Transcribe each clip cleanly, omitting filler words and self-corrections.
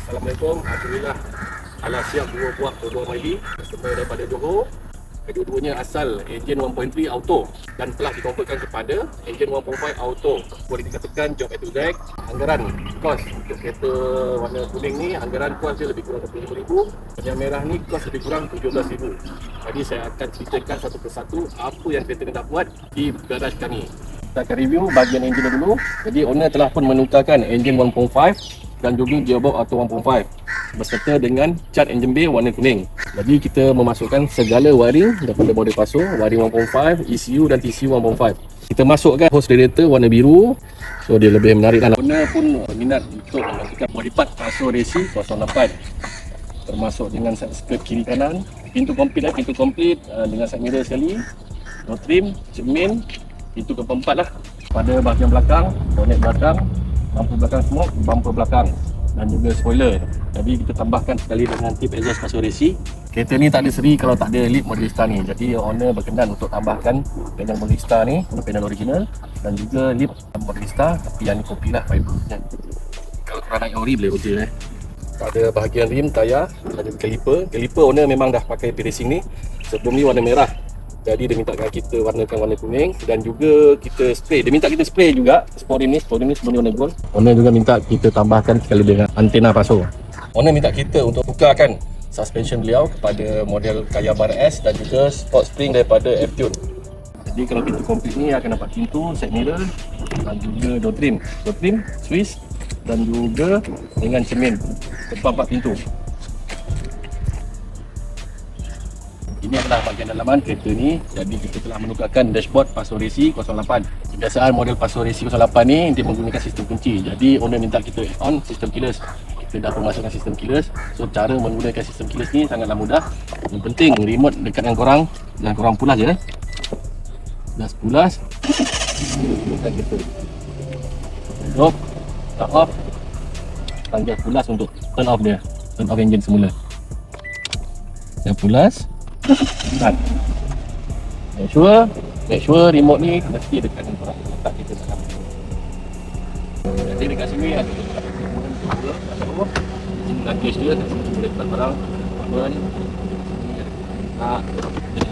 Assalamualaikum. Alhamdulillah ala siap 2 buah turbo Miley customer daripada Johor. Kedua-duanya asal enjin 1.3 auto dan telah dikonvertkan kepada enjin 1.5 auto. Boleh dikatakan job A to Z. Anggaran kos untuk kereta warna kuning ni, anggaran kos dia lebih kurang 25,000. Yang merah ni kos lebih kurang 17,000. Jadi saya akan ceritakan satu persatu apa yang kereta ni dah buat di garaj kami. Kita akan review bahagian enjin dulu. Jadi owner telah pun menukarkan enjin 1.5 dan juga gearbox auto 1.5 berserta dengan cat enjin bay warna kuning. Jadi kita memasukkan segala wiring daripada model paso, wiring 1.5, ECU dan TCU 1.5. Kita masukkan hose radiator warna biru, so dia lebih menarik lah. Owner pun minat untuk melakukan body part paso racing 08 termasuk dengan side skirt kiri kanan, pintu komplit dengan side mirror sekali, no trim, cermin, pintu keempat lah. Pada bahagian belakang, bonnet belakang, lampu belakang smoke, bumper belakang dan juga spoiler. Jadi kita tambahkan sekali dengan tip exhaust paso racing. Kereta ni tak ada seri kalau tak ada lip Modelista ni. Jadi owner berkenan untuk tambahkan panel Modelista ni, panel original dan juga lip Modelista, tapi yang ni kopi lah fibernya. Kalau korang naik ori boleh roger Pada bahagian rim, tayar dan juga kaliper owner memang dah pakai P-Racing ni. Sebelum ni warna merah, jadi dia minta kita warnakan warna kuning dan juga kita spray. Dia minta kita spray juga sport rim ni sebelum ni warna gold. Owner juga minta kita tambahkan sekali dengan antena paso. Owner minta kita untuk tukarkan suspension beliau kepada model Kayabar S dan juga sport spring daripada F-Tune. Jadi kalau pintu komplit ni akan dapat pintu, side mirror dan juga door trim, Swiss dan juga dengan cermin tempat pintu. Ini adalah bahagian dalaman kereta ni. Jadi kita telah menukarkan dashboard Paso Racing 08. Kebiasaan model Paso Racing 08 ni dia menggunakan sistem kunci. Jadi owner minta kita on sistem keyless. Kita dah memasukkan sistem keyless. So cara menggunakan sistem keyless ni sangatlah mudah. Yang penting remote dekat dengan korang. Jangan korang pulas je Dah pulas. Tekan kereta. Stop. Start off. Tanggal pulas untuk turn off dia. Turn off engine semula. Dah pulas. Start. Make sure remote ni mesti dekat dengan korang. Tak kita dalam. Jadi dekat sini ada luggage dia, boleh letak barang, kompartmen,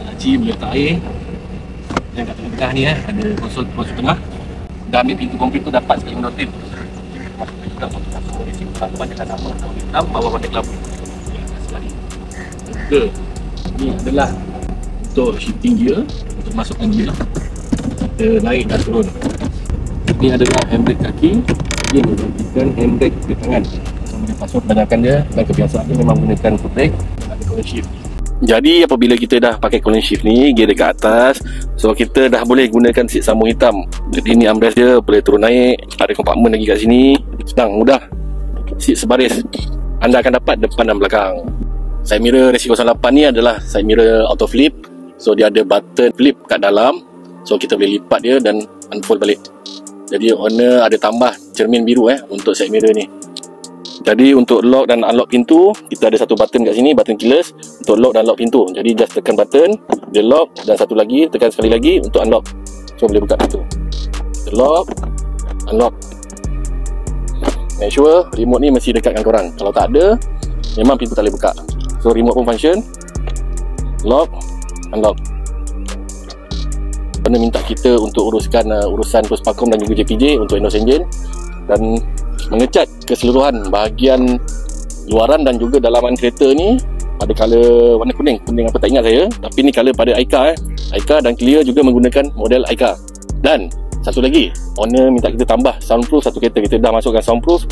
laci boleh letak air. Dan kat tengah ni ada konsol tengah. Dah ambil pintu komplit tu dapat sekali window trim. Masukkan juga untuk kasut racing. Kebanyakan nama hitam, bawah warna kelabu. Sekali. Juga ni adalah untuk shifting gear, untuk masukkan gear. Kita naik dan turun. Ni adalah handbrake kaki. Ini menggunakan handbrake di tangan. Dia pasal kebanyakan dia dan kebiasaan dia memang menggunakan foot brake dan collision shift. Jadi apabila kita dah pakai collision shift ni, gear dekat atas, so kita dah boleh gunakan seat sambung hitam. Jadi ni armrest dia boleh turun naik, ada kompartmen lagi kat sini. Senang, mudah. Seat sebaris. Anda akan dapat depan dan belakang. Side mirror Racing 08 ni adalah side mirror auto flip. So dia ada button flip kat dalam. So kita boleh lipat dia dan unfold balik. Jadi owner ada tambah cermin biru untuk side mirror ni. Jadi untuk lock dan unlock pintu, kita ada satu button kat sini, button keyless untuk lock dan lock pintu. Jadi just tekan button, dia lock, dan satu lagi, tekan sekali lagi untuk unlock. So boleh buka pintu. Lock, unlock. Make sure remote ni mesti dekat dengan korang. Kalau tak ada, memang pintu tak boleh buka. So remote pun function. Lock, unlock. Owner minta kita untuk uruskan urusan puspakom dan juga JPJ untuk Innos Engine dan mengecat keseluruhan bahagian luaran dan juga dalaman kereta ni pada color warna kuning apa tak ingat saya, tapi ni color pada Aika Aika dan clear juga menggunakan model Aika. Dan satu lagi, owner minta kita tambah soundproof satu kereta. Kita dah masukkan soundproof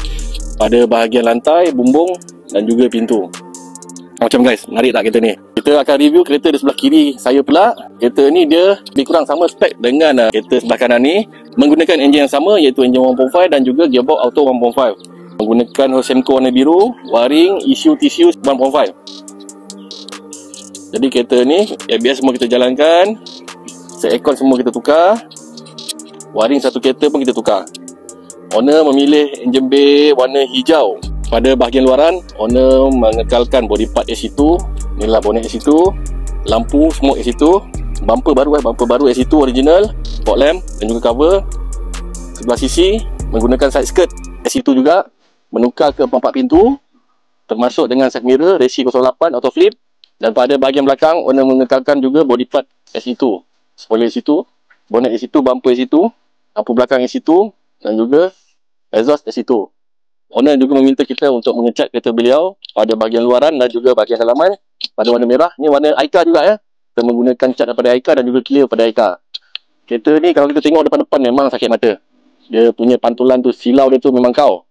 pada bahagian lantai, bumbung dan juga pintu. Macam guys, menarik tak kereta ni? Kita akan review kereta di sebelah kiri saya pula. Kereta ni dia lebih kurang sama spek dengan kereta sebelah kanan ni. Menggunakan enjin yang sama iaitu enjin 1.5 dan juga gearbox auto 1.5. Menggunakan hose Semco warna biru, wiring, ECU, TCU 1.5. Jadi kereta ni ABS semua kita jalankan. Set aircon semua kita tukar. Wiring satu kereta pun kita tukar. Owner memilih enjin bay warna hijau. Pada bahagian luaran, owner mengekalkan body part AC2. Inilah bonnet AC2, lampu smoke AC2, bumper baru AC2 original, fog lamp dan juga cover. Sebelah sisi menggunakan side skirt AC2 juga, menukar ke pompa pintu termasuk dengan side mirror resi 08 auto flip, dan pada bahagian belakang owner mengekalkan juga body part SE2, spoiler SE2, bonnet SE2, bumper SE2, lampu belakang SE2 dan juga exhaust SE2. Owner juga meminta kita untuk mengecat kereta beliau pada bahagian luaran dan juga bahagian halaman pada warna merah. Ni warna Aika juga ya. Kita menggunakan cat daripada Aika dan juga clear pada Aika. Kereta ni kalau kita tengok depan-depan memang sakit mata. Dia punya pantulan tu, silau dia tu memang kau.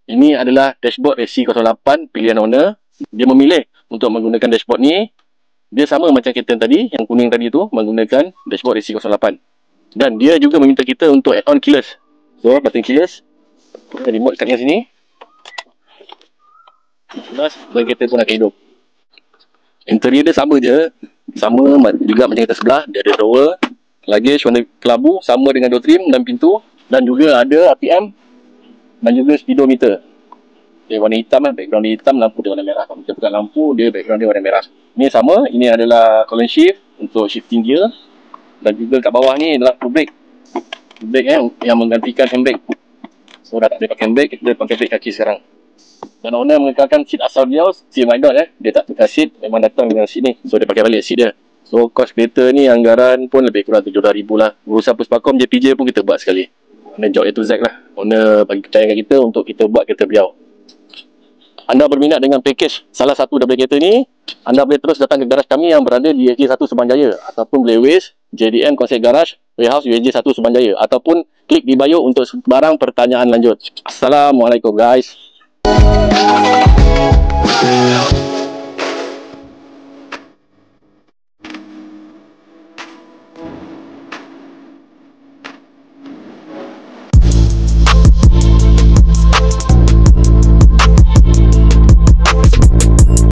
Ini adalah dashboard resi 08 pilihan owner. Dia memilih untuk menggunakan dashboard ni. Dia sama macam kereta tadi, yang kuning tadi tu, menggunakan dashboard resi 08. Dan dia juga meminta kita untuk add on keyless. So, button keyless. Remote kat sini. Plus, dan kereta pun akan hidup. Interior dia sama je. Sama juga macam kereta sebelah. Dia ada drawer, luggage warna kelabu, sama dengan door trim dan pintu. Dan juga ada RPM dan juga speedometer. Dia warna hitam kan, background dia hitam, lampu dia warna merah. Kalau kita buka lampu, dia background dia warna merah. Ini sama, ini adalah column shift untuk shifting gear. Dan juga kat bawah ni adalah foot brake. Foot brake yang menggantikan handbrake. So dah tak boleh pakai handbrake, kita pakai brake kaki sekarang. Dan owner mengekalkan seat asal dia, seat my dot dia tak tukar seat, memang datang dengan seat ni. So dia pakai balik seat dia. So kos kereta ni anggaran pun lebih kurang 7,000 lah. Urusan Puspakom JPJ pun kita buat sekali. Owner job A to Z lah. Owner bagi percaya kita untuk kita buat kereta beliau. Anda berminat dengan package salah satu daripada kereta ni, anda boleh terus datang ke garaj kami yang berada di USJ 1 Subang Jaya, ataupun boleh Waze JDM Konsep Garage Warehouse USJ 1 Subang Jaya, ataupun klik di bio untuk barang pertanyaan lanjut. Assalamualaikum guys.